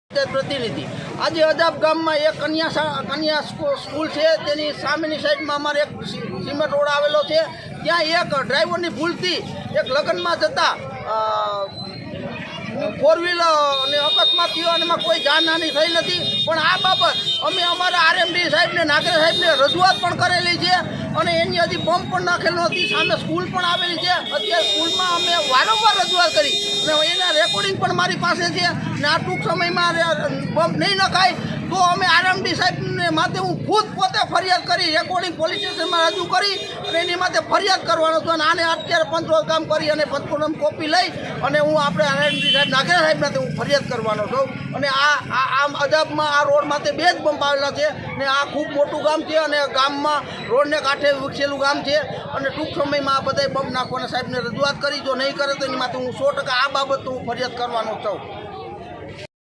પ્રતિનિધિ આજે અદાબ ગામમાં એક કન્યા સ્કૂલ છે, તેની સામેની સાઈડમાં અમારે એક સિમેન્ટ રોડ આવેલો છે. ત્યાં એક ડ્રાઈવરની ભૂલથી એક લગ્નમાં જતા ફોર વ્હીલર અને અકસ્માત થયો અને એમાં કોઈ જાનહાની થઈ નથી. પણ આ બાબત અમે અમારા આરએમડી સાહેબને, નાગર સાહેબને રજૂઆત પણ કરેલી છે અને એની હજી બમ્પ પણ નાખેલો નથી. સામે સ્કૂલ પણ આવેલી છે. અત્યારે સ્કૂલમાં અમે વારંવાર રજૂઆત કરી અને એના રેકોર્ડિંગ પણ મારી પાસે છે. ને આ ટૂંક સમયમાં બમ્પ નહીં નખાય તો અમે આરએમડી સાહેબને માથે હું ખુદ પોતે ફરિયાદ કરી, રેકોર્ડિંગ પોલીસ સ્ટેશનમાં રજૂ કરી અને એની માથે ફરિયાદ કરવાનો હતો. અને આને અત્યારે પંચરોજ કામ કરી અને પંચરોજ કોપી લઈ અને હું આપણે આરએમડી સાહેબ, નાગર સાહેબ માથે હું ફરિયાદ કરવાનો છું. અને આમ અદાબમાં આ રોડ માથે 2 જ બમ્પ આવેલા છે ને આ ખૂબ મોટું ગામ છે અને ગામમાં રોડને કાંઠે વિકસેલું ગામ છે. અને ટૂંક સમયમાં આ બધાય બમ્પ નાખવાના સાહેબને રજૂઆત કરી. જો નહીં કરે તો એની માથે હું 100% આ બાબત હું ફરિયાદ કરવાનો છું.